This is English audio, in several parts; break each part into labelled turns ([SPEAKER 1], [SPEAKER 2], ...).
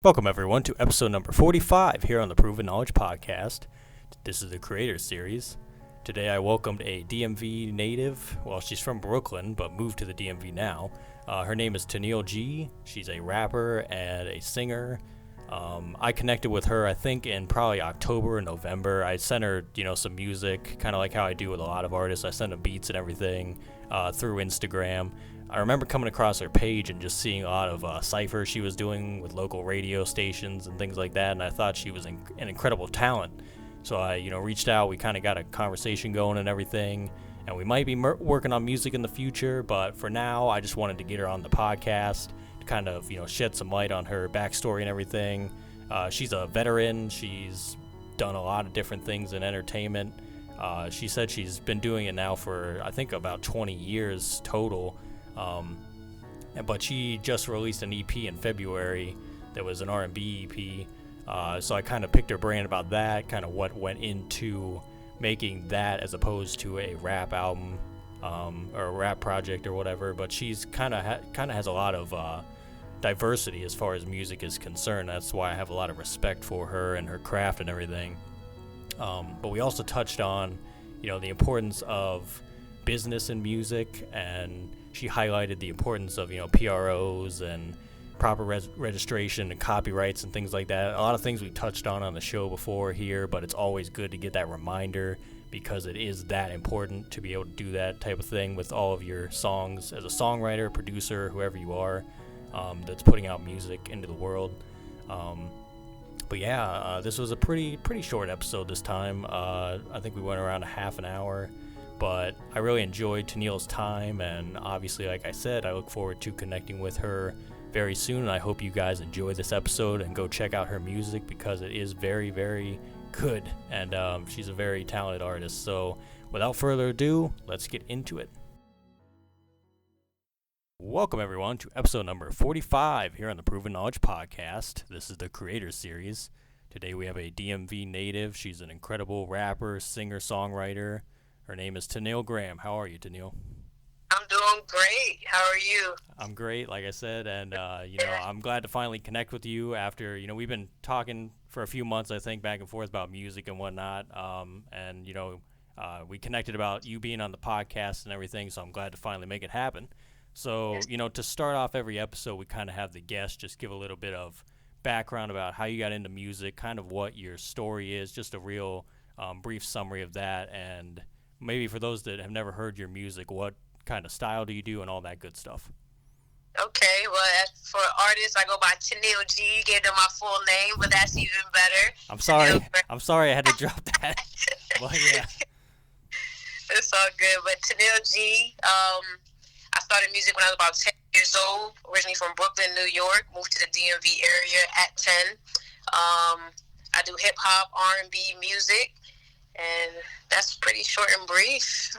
[SPEAKER 1] Welcome, everyone, to episode number 45 here on the Proven Knowledge Podcast. This is the Creator Series. Today I welcomed a DMV native. Well, she's from Brooklyn, but moved to the DMV now. Her name is Teniele G. She's a rapper and a singer. I connected with her, I think, in probably October or November. I sent her, some music, kind of like how I do with a lot of artists. I send them beats and everything through Instagram. I remember coming across her page and just seeing a lot of cyphers she was doing with local radio stations and things like that, and I thought she was an incredible talent. So I, reached out. We kind of got a conversation going and everything, and we might be working on music in the future, but for now, I just wanted to get her on the podcast to kind of, shed some light on her backstory and everything. She's a veteran. She's done a lot of different things in entertainment. She said she's been doing it now for, I think, about 20 years total. But she just released an EP in February that was an R&B EP, so I kind of picked her brain about that, kind of what went into making that as opposed to a rap album or a rap project or whatever. But she's kind of has a lot of diversity as far as music is concerned. That's why I have a lot of respect for her and her craft and everything. But we also touched on, the importance of business in music, and she highlighted the importance of, PROs and proper registration and copyrights and things like that. A lot of things we touched on the show before here, but it's always good to get that reminder because it is that important to be able to do that type of thing with all of your songs as a songwriter, producer, whoever you are that's putting out music into the world. But yeah, this was a pretty short episode this time. I think we went around a half an hour. But I really enjoyed Teniele's time, and obviously, like I said, I look forward to connecting with her very soon, and I hope you guys enjoy this episode and go check out her music because it is very, very good, and she's a very talented artist. So without further ado, let's get into it. Welcome, everyone, to episode number 45 here on the Proven Knowledge Podcast. This is the Creator Series. Today we have a DMV native. She's an incredible rapper, singer, songwriter. Her name is Teniele Graham. How are you, Teniele?
[SPEAKER 2] I'm doing great. How are you?
[SPEAKER 1] I'm great, like I said, and I'm glad to finally connect with you after, we've been talking for a few months, I think, back and forth about music and whatnot, we connected about you being on the podcast and everything, so I'm glad to finally make it happen. So, to start off every episode, we kind of have the guest just give a little bit of background about how you got into music, kind of what your story is, just a real brief summary of that, and maybe for those that have never heard your music, what kind of style do you do and all that good stuff?
[SPEAKER 2] Okay, well, for artists, I go by Teniele G. You gave them my full name, but that's even better.
[SPEAKER 1] I'm sorry I had to drop that. Well, yeah.
[SPEAKER 2] It's all good, but Teniele G, I started music when I was about 10 years old, originally from Brooklyn, New York, moved to the DMV area at 10. I do hip-hop, R&B music. And that's pretty short and brief.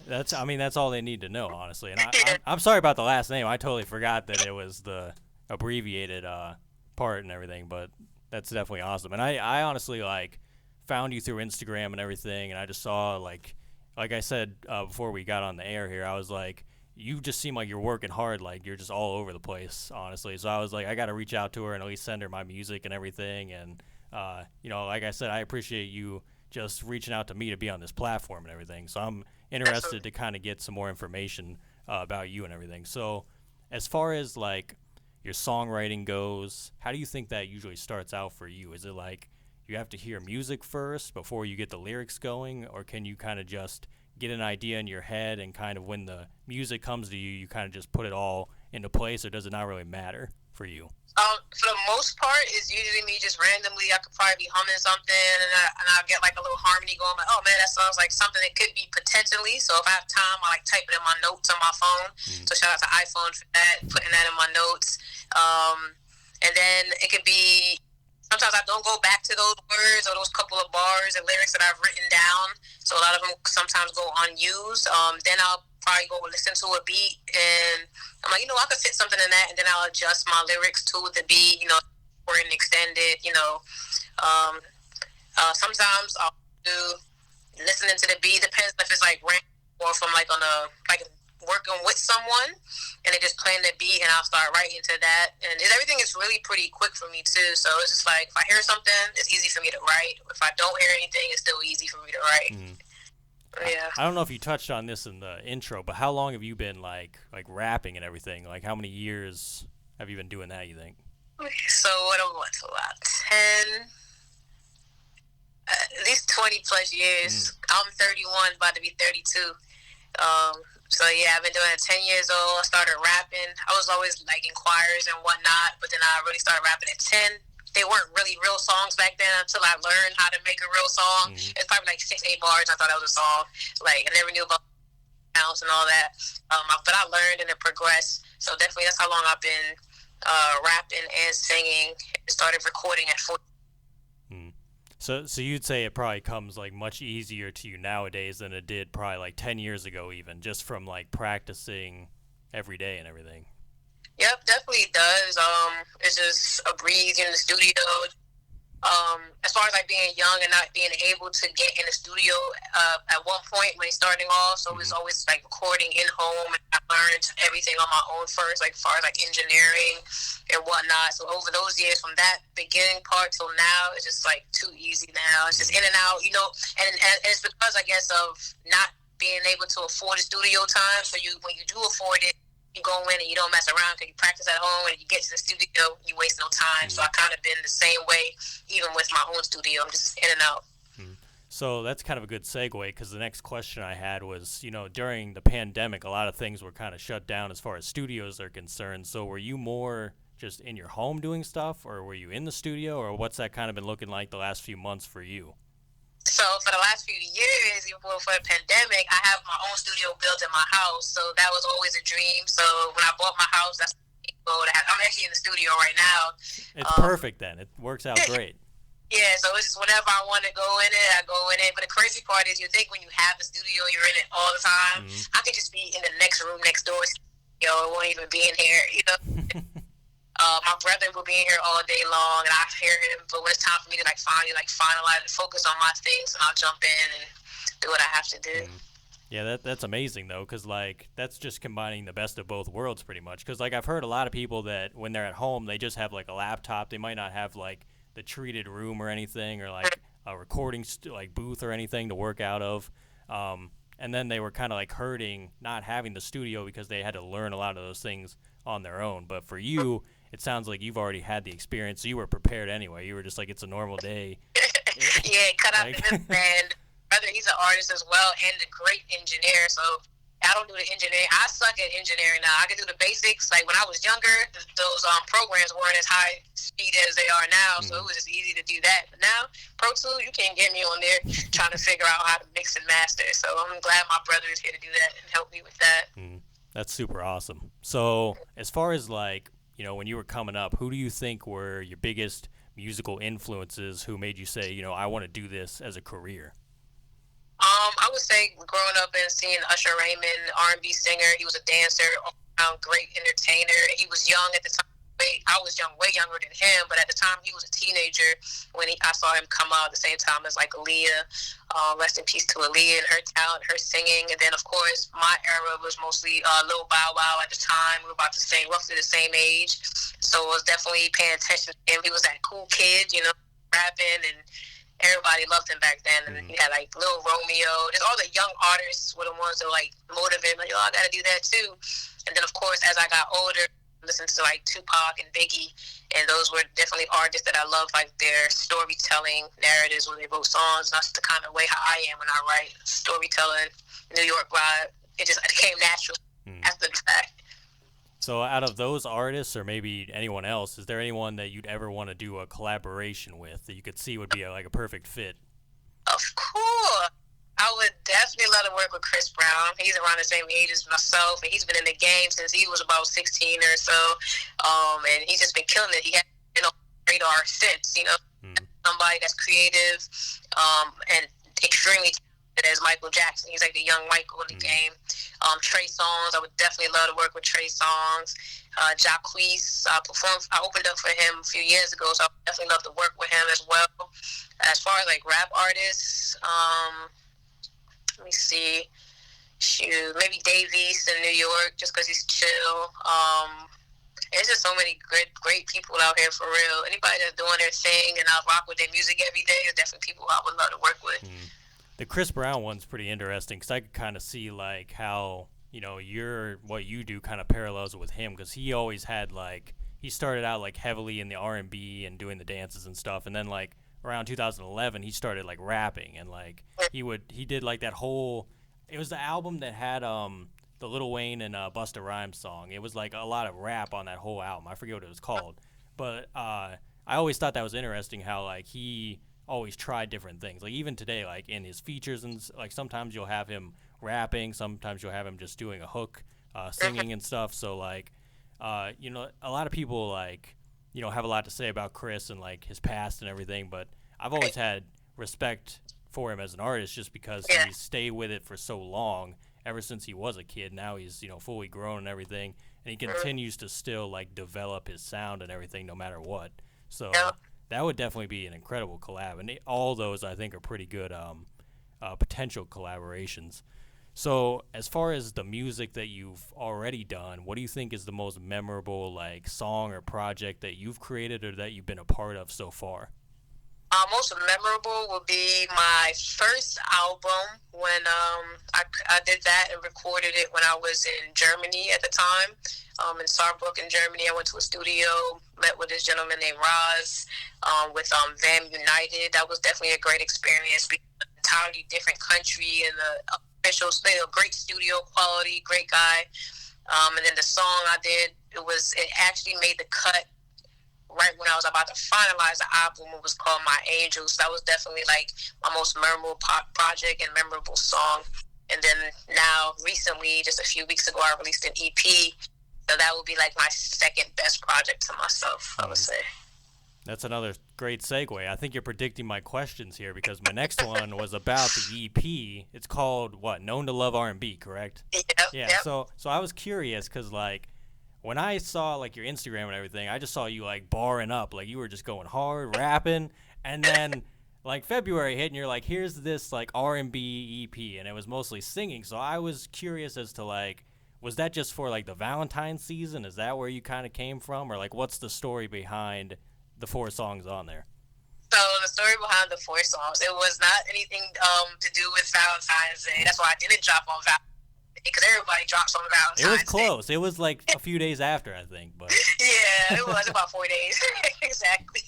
[SPEAKER 1] That's all they need to know, honestly. And I'm sorry about the last name. I totally forgot that it was the abbreviated part and everything, but that's definitely awesome. And I honestly, found you through Instagram and everything, and I just saw, like I said before we got on the air here, I was like, you just seem like you're working hard, like you're just all over the place, honestly. So I was like, I got to reach out to her and at least send her my music and everything, and like I said, I appreciate you just reaching out to me to be on this platform and everything. So I'm interested to kind of get some more information about you and everything. So as far as your songwriting goes, how do you think that usually starts out for you? Is it like you have to hear music first before you get the lyrics going, or can you kind of just get an idea in your head and kind of when the music comes to you, you kind of just put it all into place, or does it not really matter for you?
[SPEAKER 2] For the most part, it's usually me just randomly. I could probably be humming something, and I'll get a little harmony going. Like, oh man, that sounds like something that could be potentially. So if I have time, I type it in my notes on my phone. Mm-hmm. So shout out to iPhone for that, putting that in my notes. And then it could be. Sometimes I don't go back to those words or those couple of bars and lyrics that I've written down. So a lot of them sometimes go unused. Then I'll probably go listen to a beat and I'm like, I could fit something in that, and then I'll adjust my lyrics to the beat, or an extended, sometimes I'll do listening to the beat. Depends if it's random or if I'm on a working with someone, and they just playing the beat, and I'll start writing to that. And everything is really pretty quick for me too. So it's just like if I hear something, it's easy for me to write. If I don't hear anything, it's still easy for me to write. Yeah.
[SPEAKER 1] I don't know if you touched on this in the intro, but how long have you been like rapping and everything? Like how many years have you been doing that, you think?
[SPEAKER 2] So what's about 10, at least 20 plus years. I'm 31, about to be 32. So yeah, I've been doing it 10 years old. I started rapping. I was always like in choirs and whatnot, but then I really started rapping at 10. They weren't really real songs back then until I learned how to make a real song. It's probably like 6, 8 bars. I thought that was a song. Like I never knew about counts and all that. But I learned and it progressed. So definitely that's how long I've been rapping and singing. Started recording at 14.
[SPEAKER 1] So you'd say it probably comes like much easier to you nowadays than it did probably like 10 years ago, even just from like practicing every day and everything.
[SPEAKER 2] Yep, definitely does. It's just a breeze in the studio. As far as like being young and not being able to get in the studio at one point when starting off, so it was always like recording in home, and I learned everything on my own first, like as far as like engineering and whatnot. So over those years, from that beginning part till now, it's just like too easy now. It's just in and out, and it's because I guess of not being able to afford the studio time. So when you do afford it, you go in and you don't mess around because you practice at home, and you get to the studio, you waste no time. So I kind of been the same way, even with my own studio. I'm just in and out.
[SPEAKER 1] So that's kind of a good segue, because the next question I had was, during the pandemic, a lot of things were kind of shut down as far as studios are concerned. So were you more just in your home doing stuff, or were you in the studio, or what's that kind of been looking like the last few months for you?
[SPEAKER 2] So for the last few years, even before the pandemic, I have my own studio built in my house. So that was always a dream. So when I bought my house, that's I'm actually in the studio right now.
[SPEAKER 1] It's perfect then. It works out great.
[SPEAKER 2] Yeah, so it's just whenever I want to go in it, I go in it. But the crazy part is, you think when you have a studio, you're in it all the time. I could just be in the next room next door. It won't even be in here. My brother will be in here all day long, and I hear him. But when it's time for me to finally finalize and focus on my things, and I'll jump in and do what I have to do.
[SPEAKER 1] Yeah, that's amazing though, because that's just combining the best of both worlds pretty much. Because I've heard a lot of people that when they're at home, they just have a laptop. They might not have the treated room or anything, or a recording booth or anything to work out of. And then they were kind of hurting not having the studio because they had to learn a lot of those things on their own. But for you, it sounds like you've already had the experience, so you were prepared anyway. You were just it's a normal day.
[SPEAKER 2] Yeah, cut out the band. Brother, he's an artist as well and a great engineer. So I don't do the engineering. I suck at engineering now. I can do the basics. Like when I was younger, those programs weren't as high speed as they are now, so it was just easy to do that. But now, Pro Tools, you can't get me on there trying to figure out how to mix and master. So I'm glad my brother is here to do that and help me with that.
[SPEAKER 1] That's super awesome. So as far as when you were coming up, who do you think were your biggest musical influences who made you say, I want to do this as a career?
[SPEAKER 2] I would say growing up and seeing Usher Raymond, R&B singer, he was a dancer, great entertainer. He was young at the time. I was way younger than him, but at the time he was a teenager when I saw him come out at the same time as Aaliyah. Rest in peace to Aaliyah and her talent, her singing. And then, of course, my era was mostly Lil Bow Wow at the time. We were about roughly the same age. So I was definitely paying attention to him. He was that cool kid, rapping, and everybody loved him back then. And then you had Lil Romeo. Just all the young artists were the ones that motivated me. I got to do that too. And then, of course, as I got older, listened to Tupac and Biggie, and those were definitely artists that I love, their storytelling narratives when they wrote songs. And that's the kind of way how I am when I write storytelling, New York vibe. It just came natural after the fact.
[SPEAKER 1] So out of those artists, or maybe anyone else, is there anyone that you'd ever want to do a collaboration with that you could see would be a perfect fit?
[SPEAKER 2] Of course. I would definitely love to work with Chris Brown. He's around the same age as myself, and he's been in the game since he was about 16 or so. And he's just been killing it. He had been on the radar since, somebody that's creative and extremely talented as Michael Jackson. He's like the young Michael in the game. Trey Songz, I would definitely love to work with Trey Songz. Jacquees, I opened up for him a few years ago, so I would definitely love to work with him as well. As far as rap artists, let me see. Shoot, maybe Dave East in New York, just because he's chill. There's just so many great people out here for real. Anybody that's doing their thing and I rock with their music every day is definitely people I would love to work with.
[SPEAKER 1] The Chris Brown one's pretty interesting because I could kind of see like how what you do kind of parallels with him, because he always had like he started out like heavily in the R&B and doing the dances and stuff, and then like around 2011 he started like rapping, and like he did like that whole, it was the album that had the Lil Wayne and Busta Rhymes song. It was like a lot of rap on that whole album. I forget what it was called, but I always thought that was interesting how like he always tried different things. Like even today, like in his features and like sometimes you'll have him rapping, sometimes you'll have him just doing a hook, singing and stuff. So like, a lot of people like have a lot to say about Chris and like his past and everything, but I've always had respect for him as an artist just because he stayed with it for so long. Ever since he was a kid, now he's fully grown and everything, and he continues to still like develop his sound and everything no matter what. So that would definitely be an incredible collab, and all those I think are pretty good potential collaborations. So as far as the music that you've already done, what do you think is the most memorable like song or project that you've created or that you've been a part of so far?
[SPEAKER 2] Most memorable will be my first album when I did that and recorded it when I was in Germany at the time, in Saarbrücken, Germany. I went to a studio, met with this gentleman named Roz with Vam United. That was definitely a great experience. An entirely different country and the official, great studio quality, great guy. And then the song I did, it actually made the cut right when I was about to finalize the album. It was called My Angels. That was definitely like my most memorable project and memorable song. And then now, recently, just a few weeks ago, I released an EP. So that would be like my second best project to myself, I would say.
[SPEAKER 1] That's another great segue. I think you're predicting my questions here, because my next one was about the EP. It's called what? Known to Love R&B, correct?
[SPEAKER 2] Yep,
[SPEAKER 1] yeah.
[SPEAKER 2] Yep.
[SPEAKER 1] So I was curious because like, when I saw like your Instagram and everything, I just saw you like barring up, like you were just going hard, rapping, and then like February hit and you're like, here's this like R&B EP, and it was mostly singing. So I was curious as to like, was that just for like the Valentine's season? Is that where you kind of came from, or like what's the story behind the 4 songs on there?
[SPEAKER 2] So the story behind the 4 songs, it was not anything to do with Valentine's Day. That's why I didn't drop on Valentine's, because everybody drops on Valentine's Day.
[SPEAKER 1] It was close. It was like a few days after, I think. But
[SPEAKER 2] yeah, it was about 4 days. Exactly.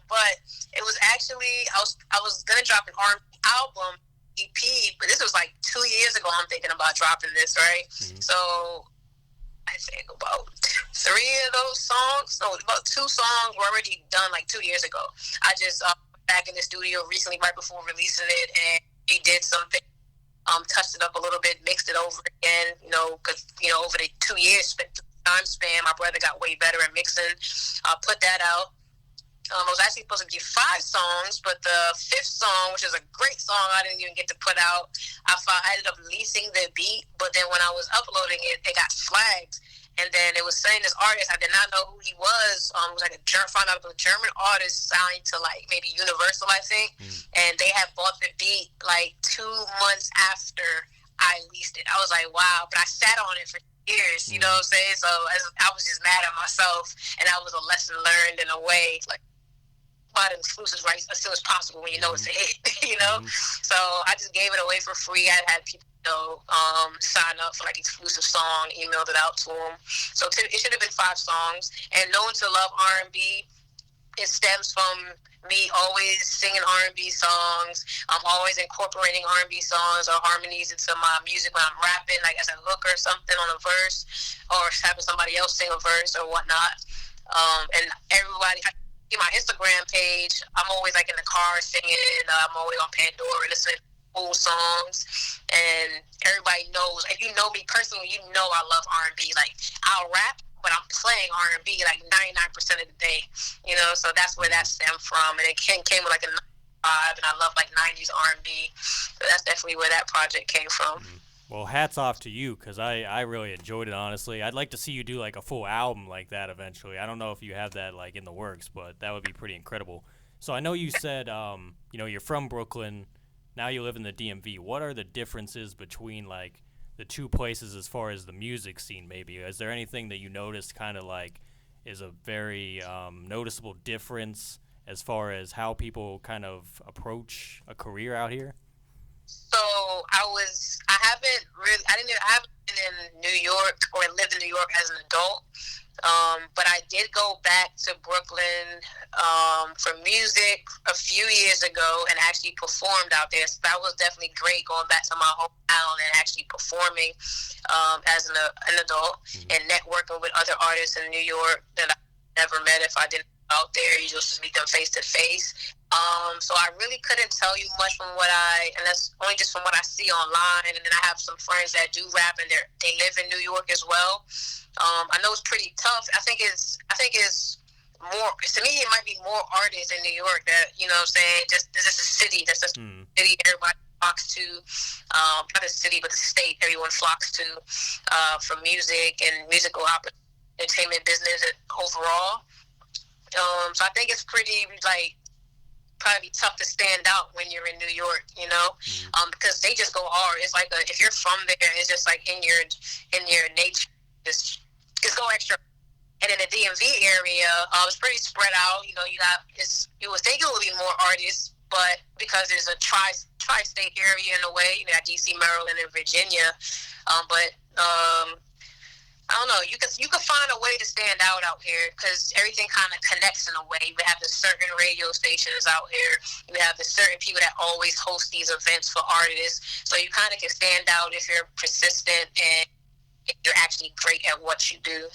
[SPEAKER 2] But it was actually, I was going to drop an R&B album, EP, but this was like 2 years ago. I'm thinking about dropping this, right? Mm-hmm. So I think about 3 of those songs, no, about 2 songs were already done like 2 years ago. I just back in the studio recently, right before releasing it, and we did something. Touched it up a little bit, mixed it over again, because, over the 2 years time span, my brother got way better at mixing. Put that out. I was actually supposed to be 5 songs, but the 5th song, which is a great song, I didn't even get to put out. I ended up leasing the beat, but then when I was uploading it, it got flagged. And then it was saying this artist, I did not know who he was. It was like found out it was a German artist signed to like maybe Universal, I think. And they had bought the beat like 2 months after I leased it. I was like, wow. But I sat on it for years, you know what I'm saying? So I was just mad at myself, and that was a lesson learned in a way. Like, buy the exclusives right as soon as possible when you know it's a hit, So I just gave it away for free. I had people sign up for like exclusive song, emailed it out to them. So it should have been 5 songs. And Known to Love R&B, it stems from me always singing R&B songs. I'm always incorporating R&B songs or harmonies into my music when I'm rapping, like as a hook or something on a verse, or having somebody else sing a verse or whatnot. And everybody, my Instagram page, I'm always like in the car singing. I'm always on Pandora listening to old songs, and everybody knows. If you know me personally, you know I love R&B. Like, I'll rap, but I'm playing R&B like 99% of the day. So that's where that stemmed from, and it came with like a vibe, and I love like 90s R&B. So that's definitely where that project came from.
[SPEAKER 1] Well, hats off to you, because I really enjoyed it, honestly. I'd like to see you do, like, a full album like that eventually. I don't know if you have that, like, in the works, but that would be pretty incredible. So I know you said, you're from Brooklyn. now you live in the DMV. What are the differences between like the two places as far as the music scene? Maybe is there anything that you noticed kind of like is a very noticeable difference as far as how people kind of approach a career out here?
[SPEAKER 2] So I haven't been in New York or lived in New York as an adult. But I did go back to Brooklyn for music a few years ago and actually performed out there. So that was definitely great, going back to my hometown and actually performing as an adult and networking with other artists in New York that I never met if I didn't go out there. You just meet them face to face. So I really couldn't tell you much and that's only just from what I see online. And then I have some friends that do rap and they live in New York as well. I know it's pretty tough. I think it's more, to me, it might be more artists in New York that, you know what I'm saying, just this is a city. That's a city everybody flocks to. Not a city, but a state everyone flocks to for music and musical entertainment business overall. So I think it's pretty, like, probably tough to stand out when you're in New York, you know, because they just go hard. It's like if you're from there, it's just like in your nature, just go extra. And in the DMV area, it's pretty spread out. You know, you would think it would be more artists, but because there's a tri-state area in a way, you got DC, Maryland, and Virginia. I don't know. You can find a way to stand out here because everything kind of connects in a way. We have the certain radio stations out here. We have the certain people that always host these events for artists. So you kind of can stand out if you're persistent and you're actually great at what you do.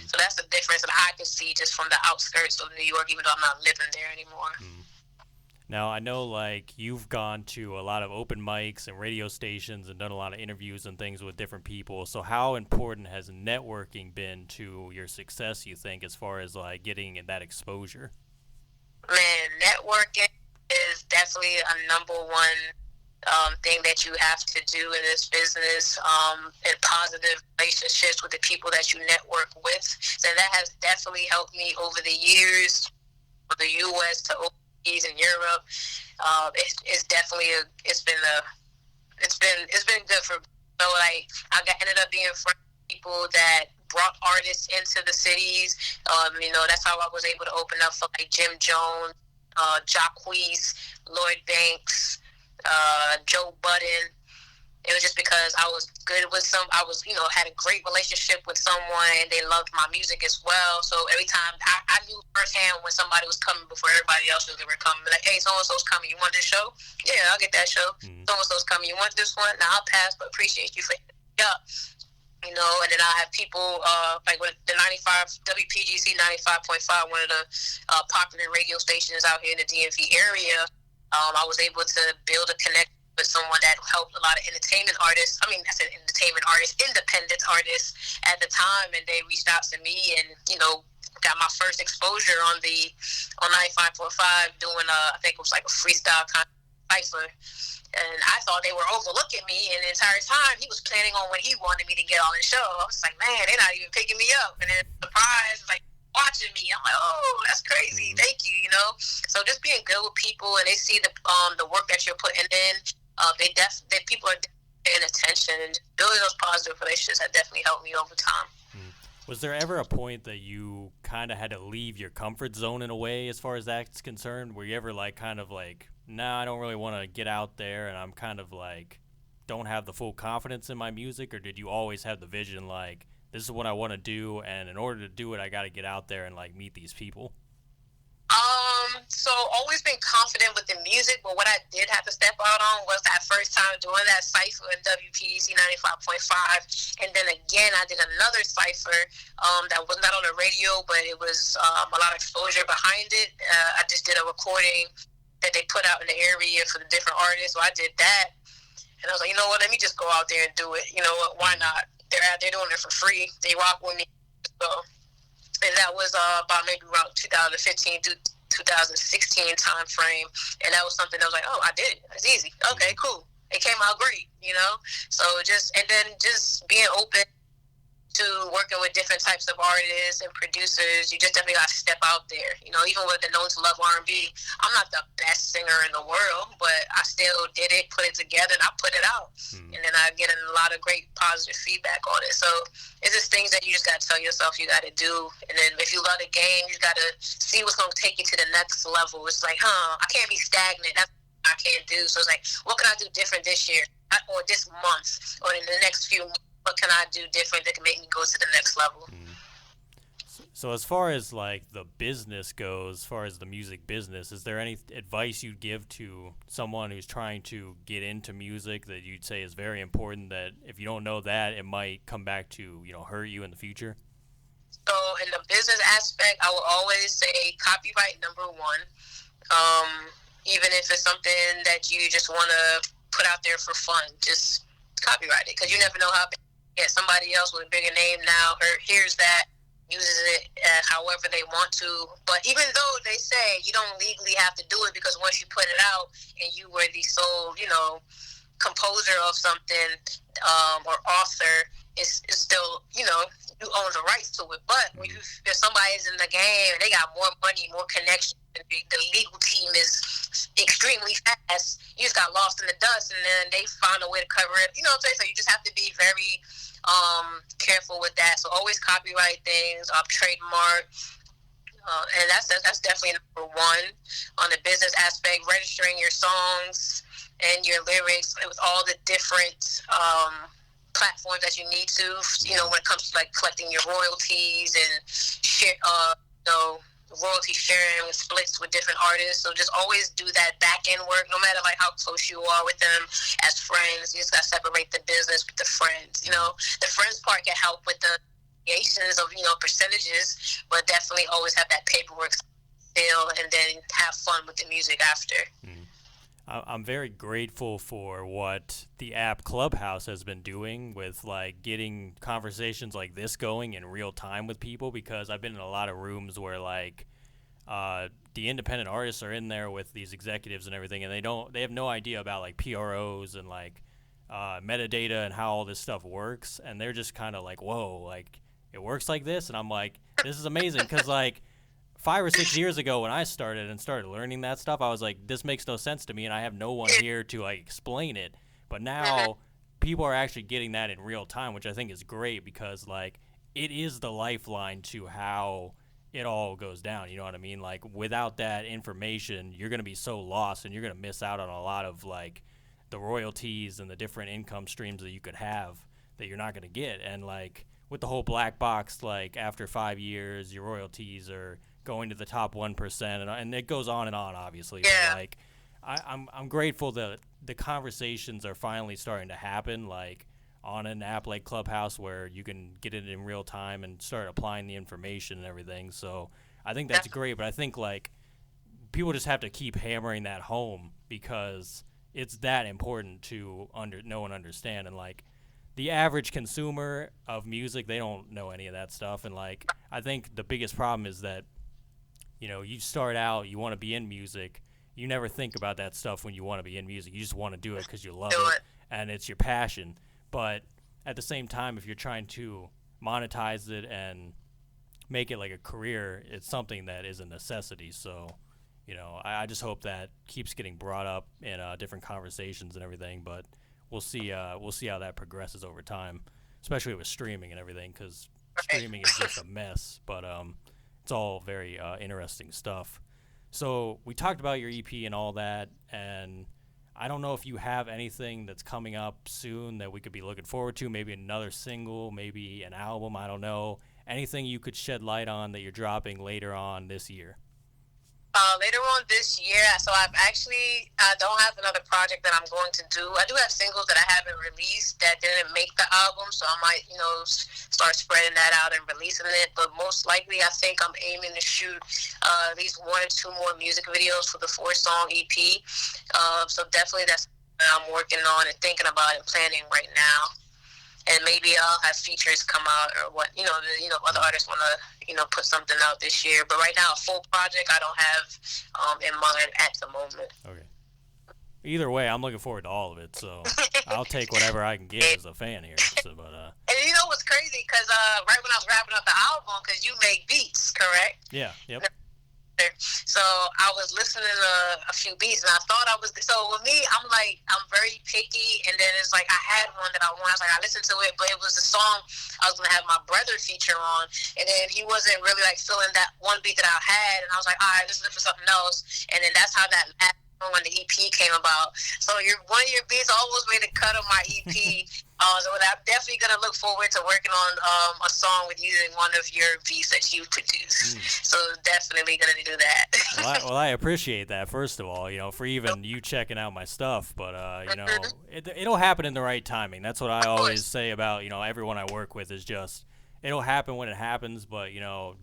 [SPEAKER 2] So that's the difference that I can see just from the outskirts of New York, even though I'm not living there anymore.
[SPEAKER 1] Now, I know, like, you've gone to a lot of open mics and radio stations and done a lot of interviews and things with different people. So how important has networking been to your success, you think, as far as, like, getting that exposure?
[SPEAKER 2] Man, networking is definitely a number one thing that you have to do in this business, and positive relationships with the people that you network with. So that has definitely helped me over the years, from the U.S. to in Europe. It's definitely it's been good for, so like ended up being friends with people that brought artists into the cities. You know, that's how I was able to open up for like Jim Jones, Jacquees, Lloyd Banks, Joe Budden. It was just because I was good with had a great relationship with someone, and they loved my music as well. So every time I knew firsthand when somebody was coming before everybody else knew they were coming. Like, hey, so-and-so's coming. You want this show? Yeah, I'll get that show. So-and-so's coming. You want this one? Nah, I'll pass, but appreciate you for it. Yeah. You know, and then I have people like with the 95 WPGC 95.5, one of the popular radio stations out here in the DMV area. I was able to build a connection with someone that helped a lot of entertainment artists. I said entertainment artists, independent artists at the time, and they reached out to me and, you know, got my first exposure on 95.5 doing I think it was like a freestyle kind of cipher. And I thought they were overlooking me, and the entire time he was planning on when he wanted me to get on the show. I was like, man, they're not even picking me up. And then surprise, like watching me. I'm like, oh, that's crazy. Thank you, you know. So just being good with people, and they see the work that you're putting in. People are paying attention, and building those positive relationships have definitely helped me over time.
[SPEAKER 1] Was there ever a point that you kind of had to leave your comfort zone in a way as far as that's concerned? Were you ever like kind of like, nah, I don't really want to get out there, and I'm kind of like don't have the full confidence in my music? Or did you always have the vision like, this is what I want to do, and in order to do it, I got to get out there and like meet these people?
[SPEAKER 2] So always been confident with the music, but what I did have to step out on was that first time doing that cypher in WPEC 95.5, and then again I did another cypher that was not on the radio, but it was a lot of exposure behind it. I just did a recording that they put out in the area for the different artists, so I did that, and I was like, you know what, let me just go out there and do it. You know what, why not? They're out there doing it for free. They rock with me. So, and that was about maybe around 2015 to 2016 time frame, and that was something that was like, oh, I did it. It's easy. Okay, cool. It came out great, you know. So just being open to working with different types of artists and producers, you just definitely got to step out there. You know, even with the Known to Love R&B, I'm not the best singer in the world, but I still did it, put it together, and I put it out. And then I get a lot of great positive feedback on it. So it's just things that you just got to tell yourself you got to do. And then if you love the game, you got to see what's going to take you to the next level. It's like, I can't be stagnant. That's what I can't do. So it's like, what can I do different this year or this month or in the next few months? What can I do different that can make me go to the next level?
[SPEAKER 1] So as far as like the business goes, as far as the music business, is there any advice you'd give to someone who's trying to get into music that you'd say is very important, that if you don't know that, it might come back to, hurt you in the future?
[SPEAKER 2] So in the business aspect, I will always say copyright number one. Even if it's something that you just want to put out there for fun, just copyright it, because you never know how somebody else with a bigger name now hears that, uses it however they want to. But even though they say you don't legally have to do it, because once you put it out and you were the sole, composer of something or author, it's still, you own the rights to it. But when if somebody's in the game and they got more money, more connections, and the legal team is extremely fast, you just got lost in the dust, and then they found a way to cover it. You know what I'm saying? So you just have to be very careful with that. So always copyright things, trademark, and that's definitely number one. On the business aspect, registering your songs and your lyrics with all the different platforms that you need to, when it comes to like collecting your royalties and share, royalty sharing with splits with different artists. So just always do that back end work, no matter like how close you are with them as friends. You just gotta separate the business with the friends. The friends part can help with the negotiations of percentages, but definitely always have that paperwork still, and then have fun with the music after.
[SPEAKER 1] I'm very grateful for what the app Clubhouse has been doing with like getting conversations like this going in real time with people, because I've been in a lot of rooms where like the independent artists are in there with these executives and everything, and they have no idea about like PROs and like metadata and how all this stuff works, and they're just kind of like, whoa, like it works like this, and I'm like, this is amazing, because like 5 or 6 years ago when I started learning that stuff, I was like, this makes no sense to me, and I have no one here to like explain it. But now people are actually getting that in real time, which I think is great, because like it is the lifeline to how it all goes down. You know what I mean? Like without that information, you're going to be so lost, and you're going to miss out on a lot of like the royalties and the different income streams that you could have that you're not going to get. And like with the whole black box, like after 5 years, your royalties are going to the top 1%, and it goes on and on, obviously.
[SPEAKER 2] Yeah.
[SPEAKER 1] But like, I'm grateful that the conversations are finally starting to happen, like on an app like Clubhouse, where you can get it in real time and start applying the information and everything. So I think that's great, but I think like people just have to keep hammering that home, because it's that important to know and understand. And like the average consumer of music, they don't know any of that stuff. And like I think the biggest problem is that you start out, you want to be in music, you never think about that stuff when you want to be in music. You just want to do it because you love it and it's your passion. But at the same time, if you're trying to monetize it and make it like a career, it's something that is a necessity. So, I just hope that keeps getting brought up in different conversations and everything. But we'll see how that progresses over time, especially with streaming and everything, because streaming is just a mess. But it's all very interesting stuff. So we talked about your EP and all that, and I don't know if you have anything that's coming up soon that we could be looking forward to, maybe another single, maybe an album, I don't know. Anything you could shed light on that you're dropping later on this year?
[SPEAKER 2] Later on this year, so I don't have another project that I'm going to do. I do have singles that I haven't released that didn't make the album, so I might, start spreading that out and releasing it. But most likely, I think I'm aiming to shoot at least 1 or 2 more music videos for the 4-song EP. So definitely that's what I'm working on and thinking about and planning right now. And maybe I'll have features come out, or what, other artists want to, put something out this year. But right now, a full project I don't have in mind at the moment.
[SPEAKER 1] Okay. Either way, I'm looking forward to all of it. So I'll take whatever I can get as a fan here. So, but
[SPEAKER 2] And you know what's crazy? Because right when I was wrapping up the album, because you make beats, correct?
[SPEAKER 1] Yeah. Yep.
[SPEAKER 2] So I was listening to a few beats, and I thought I was. So with me, I'm very picky, and then it's like I had one that I wanted. I was like, I listened to it, but it was a song I was gonna have my brother feature on, and then he wasn't really like feeling that one beat that I had, and I was like, all right, let's look for something else, and then that's how that last one, when the EP came about. So one of your beats almost made a cut on my EP. So I'm definitely gonna look forward to working on a song with you in one of your beats that you produce. So definitely gonna do that.
[SPEAKER 1] Well, I appreciate that, first of all, for even you checking out my stuff, but, it'll happen in the right timing. That's what I always say about, everyone I work with is just, it'll happen when it happens, but,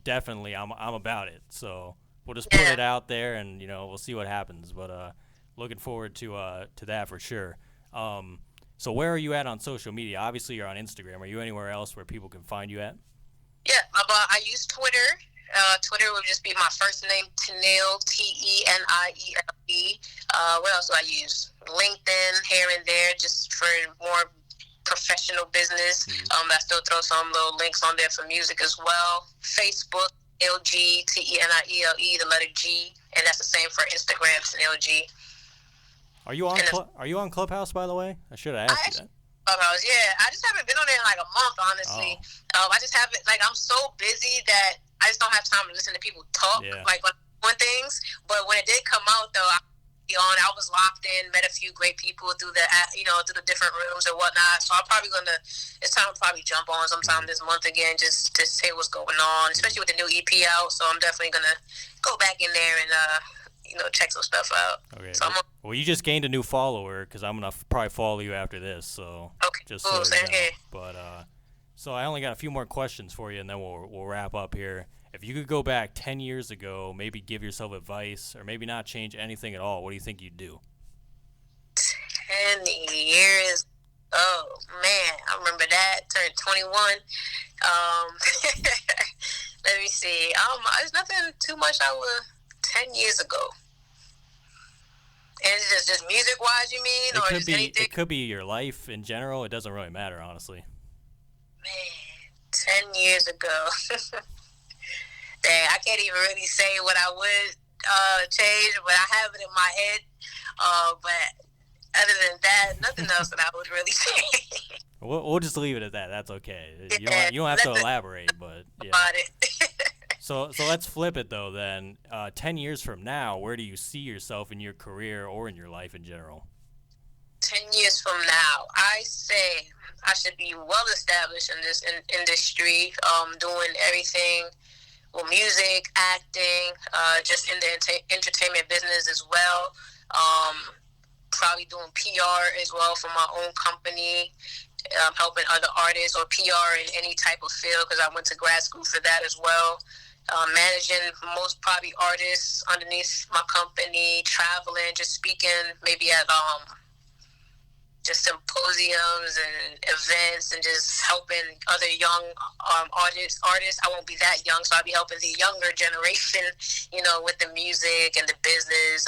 [SPEAKER 1] definitely I'm about it. So we'll just put it out there and, we'll see what happens, but, looking forward to that for sure. So where are you at on social media? Obviously you're on Instagram. Are you anywhere else where people can find you at?
[SPEAKER 2] Yeah, I use Twitter. Twitter would just be my first name, Teniele, Teniele. What else do I use? LinkedIn, here and there, just for more professional business. I still throw some little links on there for music as well. Facebook, LG, Teniele, the letter G, and that's the same for Instagram, Teniele G.
[SPEAKER 1] Are you on Clubhouse, by the way? I should have asked you that.
[SPEAKER 2] Clubhouse, yeah. I just haven't been on there in like a month, honestly. I just haven't, I'm so busy that I just don't have time to listen to people talk, on things. But when it did come out, though, I was locked in, met a few great people through the different rooms and whatnot. So it's time to probably jump on sometime this month again, just to say what's going on, especially with the new EP out. So I'm definitely going to go back in there and, check some stuff out.
[SPEAKER 1] Okay.
[SPEAKER 2] So
[SPEAKER 1] well, you just gained a new follower because I'm gonna probably follow you after this. So
[SPEAKER 2] okay,
[SPEAKER 1] just
[SPEAKER 2] cool.
[SPEAKER 1] so you know. But so I only got a few more questions for you, and then we'll wrap up here. If you could go back 10 years ago, maybe give yourself advice, or maybe not change anything at all, what do you think you'd do?
[SPEAKER 2] 10 years. Oh man, I remember that. Turned 21. Let me see. There's nothing too much I would 10 years ago. And it's just music wise, you mean? Or just anything?
[SPEAKER 1] It could be your life in general. It doesn't really matter, honestly.
[SPEAKER 2] Man, 10 years ago. Dang, I can't even really say what I would change, but I have it in my head. But other than that, nothing else that I would really change.
[SPEAKER 1] We'll just leave it at that. That's okay.
[SPEAKER 2] Yeah,
[SPEAKER 1] you don't have to elaborate, but yeah.
[SPEAKER 2] About it.
[SPEAKER 1] So let's flip it, though, then. 10 years from now, where do you see yourself in your career or in your life in general?
[SPEAKER 2] 10 years from now, I say I should be well established in this industry, doing everything with music, acting, just in the entertainment business as well. Probably doing PR as well for my own company, helping other artists or PR in any type of field because I went to grad school for that as well. Managing most probably artists underneath my company, traveling, just speaking maybe at just symposiums and events and just helping other young artists. I won't be that young, so I'll be helping the younger generation, with the music and the business.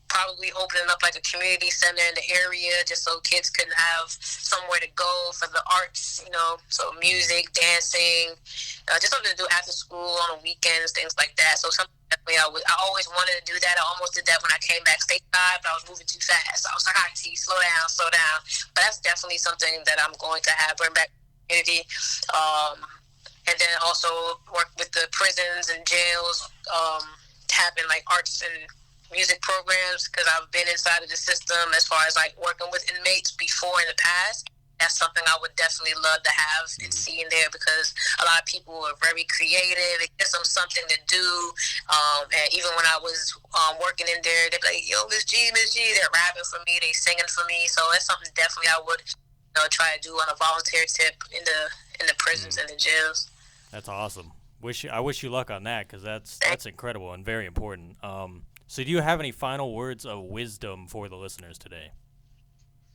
[SPEAKER 2] Probably opening up like a community center in the area just so kids can have somewhere to go for the arts, so music, dancing, just something to do after school on the weekends, things like that. So something definitely I always wanted to do that. I almost did that when I came back stateside, but I was moving too fast. I was like, all right, T, slow down. But that's definitely something that I'm going to have, bring back to the community. And then also work with the prisons and jails, having like arts and music programs because I've been inside of the system as far as like working with inmates before in the past. That's something I would definitely love to have and see in there because a lot of people are very creative. It gives them something to do. And even when I was working in there, they'd be like, yo, Miss G, they're rapping for me, they singing for me. So that's something definitely I would try to do on a volunteer tip in the prisons and the jails.
[SPEAKER 1] That's awesome. I wish you luck on that because that's incredible and very important. So do you have any final words of wisdom for the listeners today?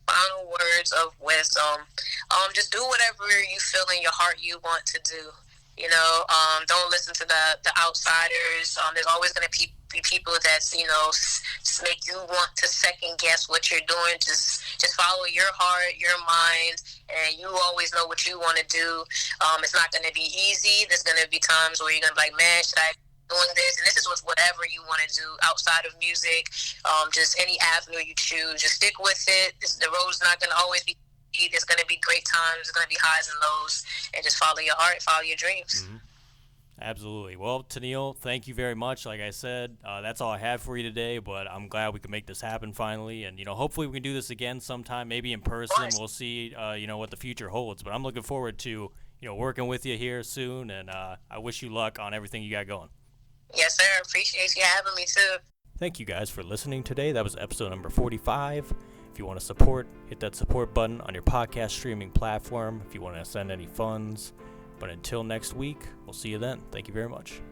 [SPEAKER 2] Final words of wisdom. Just do whatever you feel in your heart you want to do. Don't listen to the outsiders. There's always going to be people that's make you want to second guess what you're doing. Just follow your heart, your mind, and you always know what you want to do. It's not going to be easy. There's going to be times where you're going to be like, man, should I doing this? And this is with whatever you want to do outside of music. Just any avenue you choose, just stick with it. The road's not going to always be easy. There's going to be great times. There's going to be highs and lows, and just follow your heart, follow your dreams.
[SPEAKER 1] Mm-hmm. Absolutely. Well, Teniele, thank you very much. Like I said, that's all I had for you today, but I'm glad we could make this happen finally. And, hopefully we can do this again sometime, maybe in person. We'll see, what the future holds. But I'm looking forward to, working with you here soon, and I wish you luck on everything you got going.
[SPEAKER 2] Yes, sir. Appreciate you having me, too.
[SPEAKER 1] Thank you guys for listening today. That was episode number 45. If you want to support, hit that support button on your podcast streaming platform if you want to send any funds. But until next week, we'll see you then. Thank you very much.